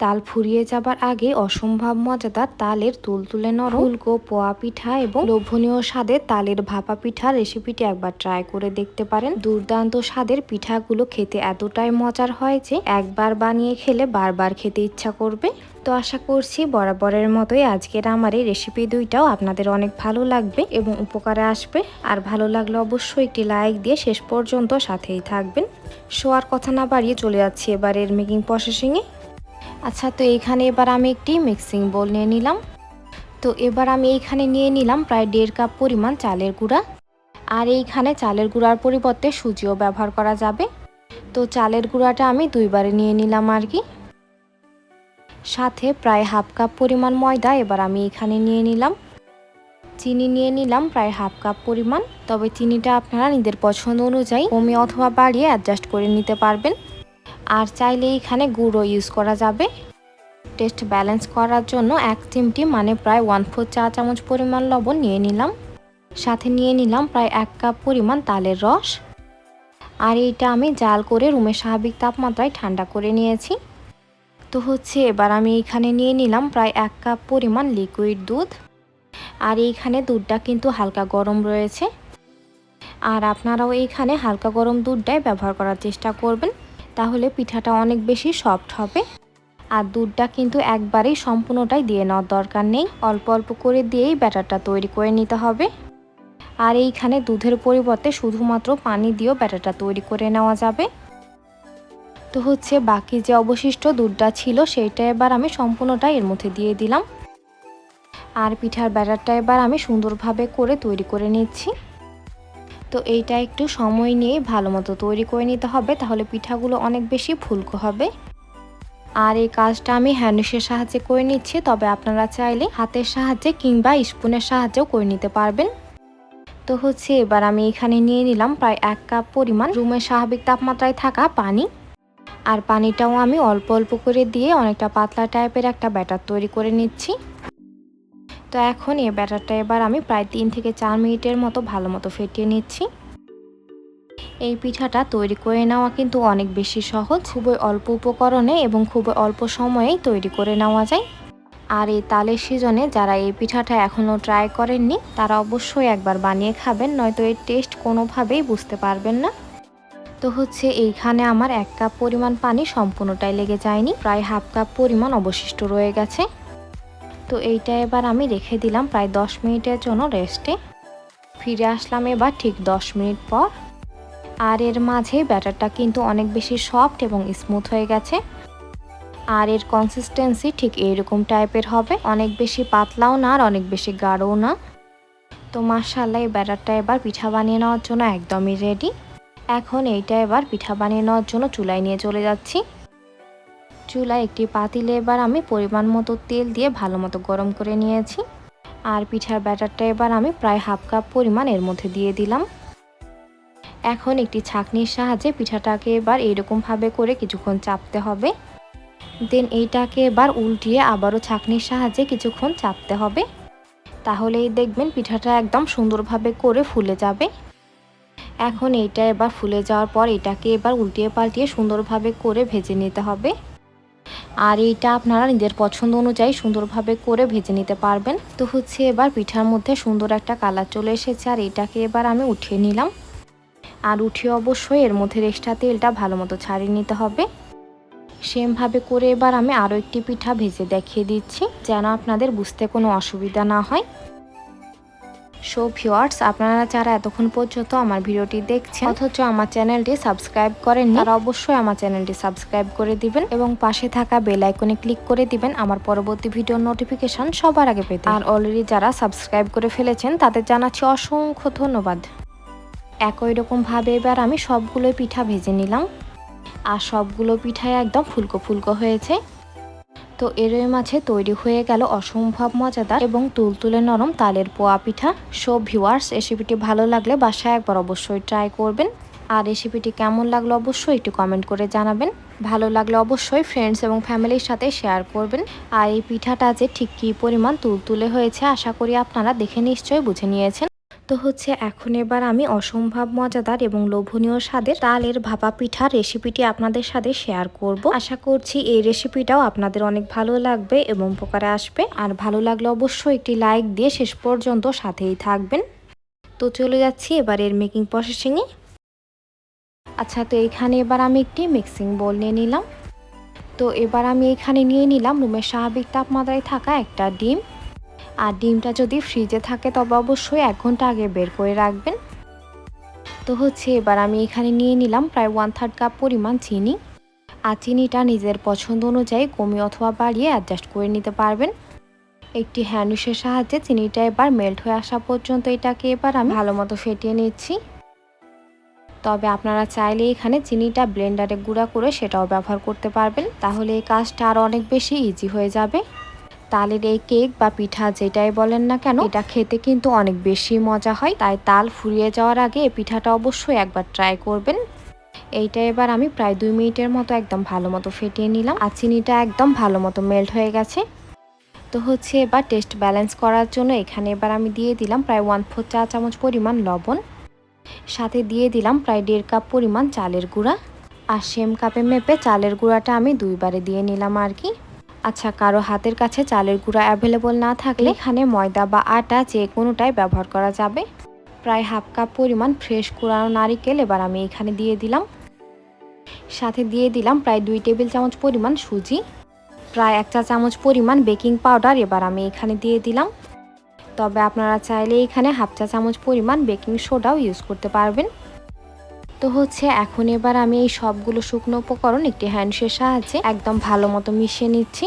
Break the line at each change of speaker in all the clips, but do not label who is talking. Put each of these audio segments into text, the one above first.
তাল ফুরিয়ে যাবার আগে অসম্ভব মজাদার তালের তুলতুলে নরম ফুলকো পোয়া পিঠা এবং লোভনীয় স্বাদের তালের ভাপা পিঠার রেসিপিটি একবার ট্রাই করে দেখতে পারেন। দুর্দান্ত স্বাদের পিঠাগুলো খেতে এতটাই মজার হয় যে একবার বানিয়ে খেলে বারবার খেতে ইচ্ছা করবে। তো আশা করছি বরাবরের মতোই আজকের আমার এই রেসিপি দুইটাও আপনাদের অনেক ভালো লাগবে এবং উপকারে আসবে। আর ভালো লাগলে অবশ্যই একটি লাইক দিয়ে শেষ পর্যন্ত সাথেই থাকবেন। শোয়ার কথা না বাড়িয়ে চলে যাচ্ছি এবারের মেকিং প্রসেসিংয়ে। আচ্ছা, তো এইখানে এবার আমি একটি মিক্সিং বোল নিয়ে নিলাম। তো এবার আমি এইখানে নিয়ে নিলাম প্রায় 1.5 কাপ পরিমাণ চালের গুঁড়া। আর এইখানে চালের গুঁড়ার পরিবর্তে সুজিও ব্যবহার করা যাবে। তো চালের গুঁড়াটা আমি 2 বারে নিয়ে নিলাম আর কি। সাথে প্রায় 1/2 কাপ পরিমাণ ময়দা এবার আমি এখানে নিয়ে নিলাম। চিনি নিয়ে নিলাম প্রায় 1/2 কাপ পরিমাণ। তবে চিনিটা আপনারা নিজের পছন্দ অনুযায়ী কমিয়ে অথবা বাড়িয়ে অ্যাডজাস্ট করে নিতে পারবেন। আর চাইলে এখানে গুঁড়ো ইউজ করা যাবে। টেস্ট ব্যালেন্স করার জন্য 1 চিমটি মানে প্রায় 1/4 চা চামচ পরিমাণ লবণ নিয়ে নিলাম। সাথে নিয়ে নিলাম প্রায় 1 কাপ পরিমাণ তালের রস। আর এইটা আমি জাল করে রুমের স্বাভাবিক তাপমাত্রায় ঠান্ডা করে নিয়েছি। তো এবার আমি এখানে নিয়ে নিলাম প্রায় 1 কাপ পরিমাণ লিকুইড দুধ। আর এইখানে দুধটা কিন্তু হালকা গরম রয়েছে। আর আপনারাও এইখানে হালকা গরম দুধটাই ব্যবহার করার চেষ্টা করবেন, তাহলে পিঠাটা অনেক বেশি সফট হবে। আর দুধটা কিন্তু একবারেই সম্পূর্ণটাই দিয়ে নেওয়ার দরকার নেই, অল্প অল্প করে দিয়েই ব্যাটারটা তৈরি করে নিতে হবে। আর এইখানে দুধের পরিবর্তে শুধুমাত্র পানি দিয়েও ব্যাটারটা তৈরি করে নেওয়া যাবে। তো বাকি যে অবশিষ্ট দুধটা ছিল সেইটা এবার আমি সম্পূর্ণটা এর মধ্যে দিয়ে দিলাম। আর পিঠার ব্যাটারটা এবার আমি সুন্দরভাবে করে তৈরি করে নিচ্ছি। তো এইটা একটু সময় নিয়ে ভালো মতো তৈরি করে নিতে হবে, তাহলে পিঠাগুলো অনেক বেশি ফুলকো হবে। আর এই কাজটা আমি হ্যান্ডউইচের সাহায্যে করে নিচ্ছি, তবে আপনারা চাইলে হাতের সাহায্যে কিংবা স্পুনের সাহায্যেও করে নিতে পারবেন। তো এবার আমি এখানে নিয়ে নিলাম প্রায় 1 কাপ পরিমাণ রুমের স্বাভাবিক তাপমাত্রায় থাকা পানি। আর পানিটাও আমি অল্প অল্প করে দিয়ে অনেকটা পাতলা টাইপের একটা ব্যাটার তৈরি করে নিচ্ছি। তো এখন এই ব্যাটারটা এবার আমি প্রায় 3 থেকে 4 মিনিটের মতো ভালো মতো ফেটিয়ে নিচ্ছি। এই পিঠাটা তৈরি করে নেওয়া কিন্তু অনেক বেশি সহজ, খুবই অল্প উপকরণে এবং খুবই অল্প সময়েই তৈরি করে নেওয়া যায়। আর এই তালের সিজনে যারা এই পিঠাটা এখনও ট্রাই করেননি তারা অবশ্যই একবার বানিয়ে খাবেন, নয়তো এর টেস্ট কোনোভাবেই বুঝতে পারবেন না। তো এইখানে আমার 1 কাপ পরিমাণ পানি সম্পূর্ণটাই লেগে যায়নি, প্রায় 1/2 কাপ পরিমাণ অবশিষ্ট রয়ে গেছে। তো এইটা এবার আমি রেখে দিলাম প্রায় 10 মিনিটের জন্য রেস্টে। ফিরে আসলাম এবার ঠিক 10 মিনিট পর। আর এর মাঝে ব্যাটারটা কিন্তু অনেক বেশি সফট এবং স্মুথ হয়ে গেছে। আর এর কনসিস্টেন্সি ঠিক এইরকম টাইপের হবে, অনেক বেশি পাতলাও না আর অনেক বেশি গাঢ়ও না। তো মাশাআল্লাহ, এই ব্যাটারটা এবার পিঠা বানিয়ে নেওয়ার জন্য একদমই রেডি। এখন এইটা এবার পিঠা বানিয়ে নেওয়ার জন্য চুলায় নিয়ে চলে যাচ্ছি। চুলায় একটি পাতিলে এবার আমি পরিমাণ মতো তেল দিয়ে ভালো মতো গরম করে নিয়েছি। আর পিঠার ব্যাটারটা এবার আমি প্রায় 1/2 কাপ পরিমাণ এর মধ্যে দিয়ে দিলাম। এখন একটি ছাঁকনির সাহায্যে পিঠাটাকে এবার এইরকমভাবে করে কিছুক্ষণ চাপতে হবে। দেন এইটাকে এবার উল্টিয়ে আবারও ছাঁকনির সাহায্যে কিছুক্ষণ চাপতে হবে, তাহলেই দেখবেন পিঠাটা একদম সুন্দরভাবে করে ফুলে যাবে। এখন এইটা এবার ফুলে যাওয়ার পর এটাকে এবার উল্টিয়ে পাল্টিয়ে সুন্দরভাবে করে ভেজে নিতে হবে। আর এইটা আপনারা নিজের পছন্দ অনুযায়ী সুন্দরভাবে করে ভেজে নিতে পারবেন। তো এবার পিঠার মধ্যে সুন্দর একটা কালার চলে এসেছে। আর এটাকে এবার আমি উঠিয়ে নিলাম। আর উঠিয়ে অবশ্যই এর মধ্যে এক্সট্রা তেলটা ভালো মতো ছাড়িয়ে নিতে হবে। সেমভাবে করে এবার আমি আরও একটি পিঠা ভেজে দেখিয়ে দিচ্ছি, যেন আপনাদের বুঝতে কোনো অসুবিধা না হয়। সো ভিউয়ার্স, আপনারা যারা এতক্ষণ পর্যন্ত আমার ভিডিওটি দেখছেন অথচ আমার চ্যানেলটি সাবস্ক্রাইব করেননি, তারা অবশ্যই আমার চ্যানেলটি সাবস্ক্রাইব করে দিবেন এবং পাশে থাকা বেল আইকনে ক্লিক করে দিবেন আমার পরবর্তী ভিডিওর নোটিফিকেশন সবার আগে পেতে। আর অলরেডি যারা সাবস্ক্রাইব করে ফেলেছেন তাদের জানাচ্ছি অসংখ্য ধন্যবাদ। একই রকমভাবে এবার আমি সবগুলো পিঠা ভেজে নিলাম। আর সবগুলো পিঠাই একদম ফুলকো ফুলকো হয়েছে। তো এর মাঝে তৈরি হয়ে গেল অসম্ভব মজাদার এবং তুলতুলে নরম তালের পোয়া পিঠা। সো ভিউয়ার্স, রেসিপিটি ভালো লাগলে বাসায় একবার অবশ্যই ট্রাই করবেন। আর রেসিপিটি কেমন লাগলো অবশ্যই একটু কমেন্ট করে জানাবেন। ভালো লাগলে অবশ্যই ফ্রেন্ডস এবং ফ্যামিলির সাথে শেয়ার করবেন। আর এই পিঠাটা যে ঠিক কী পরিমাণ তুলতুলে হয়েছে আশা করি আপনারা দেখে নিশ্চয়ই বুঝে নিয়েছেন। তো তো হচ্ছে এখন এবার আমি অসম্ভব মজাদার এবং লোভনীয় স্বাদের তালের ভাপা পিঠার রেসিপিটি আপনাদের সাথে শেয়ার করব। আশা করছি এই রেসিপিটাও আপনাদের অনেক ভালো লাগবে এবং উপকারে আসবে। আর ভালো লাগলে অবশ্যই একটি লাইক দিয়ে শেষ পর্যন্ত সাথেই থাকবেন। তো চলে যাচ্ছি এবার এর মেকিং প্রসেসিংয়ে। আচ্ছা, তো এইখানে এবার আমি একটি মিক্সিং বোল নিয়ে নিলাম। তো এবার আমি এখানে নিয়ে নিলাম রুমের স্বাভাবিক তাপমাত্রায় থাকা একটা ডিম। আর ডিমটা যদি ফ্রিজে থাকে তবে অবশ্যই 1 ঘন্টা আগে বের করে রাখবেন। তো হচ্ছে এবার আমি এখানে নিয়ে নিলাম প্রায় 1/3 কাপ পরিমাণ চিনি। আর চিনিটা নিজের পছন্দ অনুযায়ী কমিয়ে অথবা বাড়িয়ে অ্যাডজাস্ট করে নিতে পারবেন। একটি হ্যান্ড উইশের সাহায্যে চিনিটা এবার মেল্ট হয়ে আসা পর্যন্ত এটাকে এবার আমি ভালো মতো ফেটিয়ে নিচ্ছি। তবে আপনারা চাইলে এখানে চিনিটা ব্লেন্ডারে গুঁড়া করে সেটাও ব্যবহার করতে পারবেন, তাহলে এই কাজটা আরও অনেক বেশি ইজি হয়ে যাবে। তালের এই কেক বা পিঠা যেটাই বলেন না কেন, এটা খেতে কিন্তু অনেক বেশি মজা হয়। তাই তাল ফুরিয়ে যাওয়ার আগে এই পিঠাটা অবশ্যই একবার ট্রাই করবেন। এইটা এবার আমি প্রায় 2 মিনিটের মতো একদম ভালো মতো ফেটিয়ে নিলাম। আর চিনিটা একদম ভালো মতো মেল্ট হয়ে গেছে। তো হচ্ছে এবার টেস্ট ব্যালেন্স করার জন্য এখানে এবার আমি দিয়ে দিলাম প্রায় 1/4 চা চামচ পরিমাণ লবণ। সাথে দিয়ে দিলাম প্রায় 1.5 কাপ পরিমাণ চালের গুঁড়া। আর সেম কাপে মেপে চালের গুঁড়াটা আমি 2 বারে দিয়ে নিলাম আর কি। আচ্ছা, কারো হাতের কাছে চালের গুঁড়া অ্যাভেলেবল না থাকলে এখানে ময়দা বা আটা যে কোনোটাই ব্যবহার করা যাবে। প্রায় 1/2 কাপ পরিমাণ ফ্রেশ কুড়ানো নারিকেল এবার আমি এখানে দিয়ে দিলাম। সাথে দিয়ে দিলাম প্রায় 2 টেবিল চামচ পরিমাণ সুজি। প্রায় 1 চা চামচ পরিমাণ বেকিং পাউডার এবার আমি এখানে দিয়ে দিলাম। তবে আপনারা চাইলে এখানে 1/2 চা চামচ পরিমাণ বেকিং সোডাও ইউজ করতে পারবেন। তো হচ্ছে এখন এবার আমি এই সবগুলো শুকনো উপকরণ একটি হ্যান্ডসের সাহায্যে একদম ভালো মতো মিশিয়ে নিচ্ছি।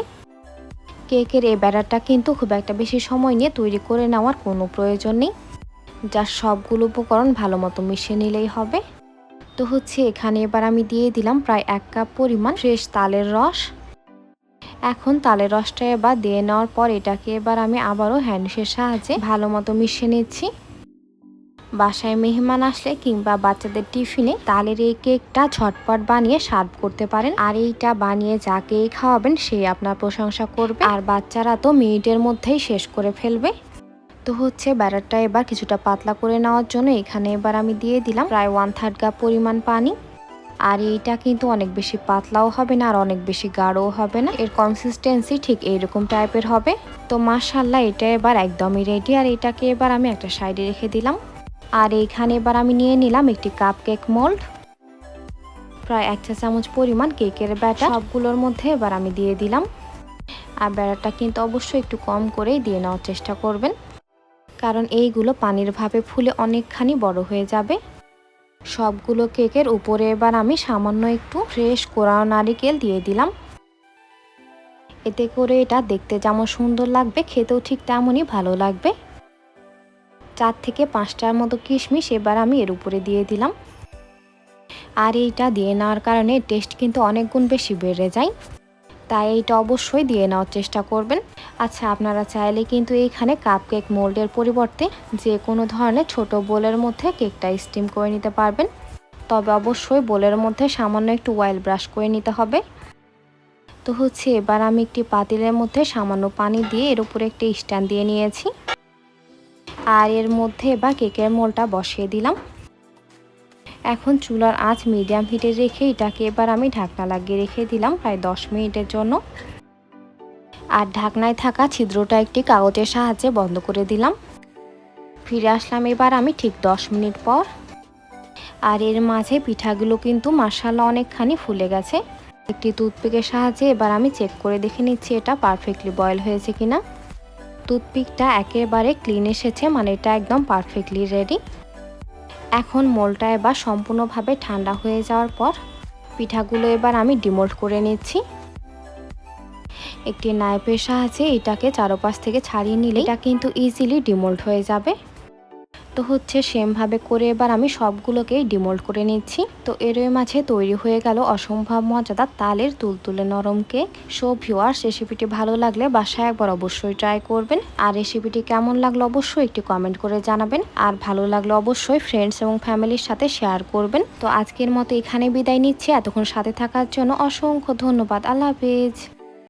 কেকের এই ব্যাটারটা কিন্তু খুব একটা বেশি সময় নিয়ে তৈরি করে নেওয়ার কোনো প্রয়োজন নেই, যা সবগুলো উপকরণ ভালো মতো মিশিয়ে নিলেই হবে। তো হচ্ছে এখানে এবার আমি দিয়ে দিলাম প্রায় 1 কাপ পরিমাণ ফ্রেশ তালের রস। এখন তালের রসটা এবার দিয়ে নেওয়ার পর এটাকে এবার আমি আবারও হ্যান্ডসের সাহায্যে ভালো মতো মিশিয়ে নিচ্ছি। বাসায় মেহমান আসলে কিংবা বাচ্চাদের টিফিনে তালের এই কেকটা ঝটপট বানিয়ে সার্ভ করতে পারেন। আর এইটা বানিয়ে যাকেই খাওয়াবেন সেই আপনার প্রশংসা করবে। আর বাচ্চারা তো মিনিটের মধ্যেই শেষ করে ফেলবে। তো হচ্ছে ব্যাটারটা এবার কিছুটা পাতলা করে নেওয়ার জন্য এখানে এবার আমি দিয়ে দিলাম প্রায় 1/3 কাপ পরিমাণ পানি। আর এইটা কিন্তু অনেক বেশি পাতলাও হবে না আর অনেক বেশি গাঢ়ও হবে না, এর কনসিস্টেন্সি ঠিক এইরকম টাইপের হবে। তো মাশাআল্লাহ, এটা এবার একদমই রেডি। আর এটাকে এবার আমি একটা সাইডে রেখে দিলাম। আর এইখানে এবার আমি নিয়ে নিলাম একটি কাপ কেক মোল্ড। প্রায় 1 চা চামচ পরিমাণ কেকের ব্যাটার সবগুলোর মধ্যে এবার আমি দিয়ে দিলাম। আর ব্যাটারটা কিন্তু অবশ্যই একটু কম করেই দিয়ে নেওয়ার চেষ্টা করবেন, কারণ এইগুলো পানির ভাপে ফুলে অনেকখানি বড় হয়ে যাবে। সবগুলো কেকের উপরে এবার আমি সামান্য একটু ফ্রেশ কোরানো নারিকেল দিয়ে দিলাম। এতে করে এটা দেখতে যেমন সুন্দর লাগবে, খেতেও ঠিক তেমনই ভালো লাগবে। 4 থেকে 5টার মতো কিশমিশ এবার আমি এর উপরে দিয়ে দিলাম। আর এইটা দিয়ে নেওয়ার কারণে টেস্ট কিন্তু অনেক গুণ বেশি বেড়ে যায়, তাই এইটা অবশ্যই দিয়ে নেওয়ার চেষ্টা করবেন। আচ্ছা, আপনারা চাইলে কিন্তু এইখানে কাপ কেক মোল্ডের পরিবর্তে যে কোনো ধরনের ছোট বোলের মধ্যে কেকটা স্টিম করে নিতে পারবেন। তবে অবশ্যই বোলের মধ্যে সামান্য একটু অয়েল ব্রাশ করে নিতে হবে। তো হচ্ছে এবার আমি একটি পাতিলের মধ্যে সামান্য পানি দিয়ে এর উপরে একটি স্ট্যান্ড দিয়ে নিয়েছি। আর এর মধ্যে এবার কেকের মোলটা বসিয়ে দিলাম। এখন চুলার আঁচ মিডিয়াম হিটে রেখে এটাকে এবার আমি ঢাকনা লাগিয়ে রেখে দিলাম প্রায় 10 মিনিটের জন্য। আর ঢাকনায় থাকা ছিদ্রটা একটি কাগজের সাহায্যে বন্ধ করে দিলাম। ফিরে আসলাম এবার আমি ঠিক 10 মিনিট পর। আর এর মাঝে পিঠাগুলো কিন্তু মাশাআল্লাহ অনেকখানি ফুলে গেছে। একটি টুথপিকের সাহায্যে এবার আমি চেক করে দেখে নিচ্ছি এটা পারফেক্টলি বয়েল হয়েছে কিনা। টুথপিকটা একেবারে ক্লিন এসেছে, মানে এটা একদম পারফেক্টলি রেডি। এখন মোলটা এবার সম্পূর্ণভাবে ঠান্ডা হয়ে যাওয়ার পর পিঠাগুলো এবার আমি ডিমোল্ড করে নিচ্ছি। একটি নাইফের সাহায্যে এটাকে চারপাশ থেকে ছাড়িয়ে নিলে এটা কিন্তু ইজিলি ডিমোল্ড হয়ে যাবে। তো হচ্ছে সেমভাবে করে এবার আমি সবগুলোকেই ডিমোল্ড করে নিচ্ছি। তো এর মাঝে তৈরি হয়ে গেল অসম্ভব মজাদার তালের তুলতুলে নরম কেক। সো ভিউয়ার্স, রেসিপিটি ভালো লাগলে বাসায় একবার অবশ্যই ট্রাই করবেন। আর রেসিপিটি কেমন লাগলো অবশ্যই একটি কমেন্ট করে জানাবেন। আর ভালো লাগলে অবশ্যই ফ্রেন্ডস এবং ফ্যামিলির সাথে শেয়ার করবেন। তো আজকের মতো এখানে বিদায় নিচ্ছি। এতক্ষণ সাথে থাকার জন্য অসংখ্য ধন্যবাদ। আল্লাহ হাফেজ।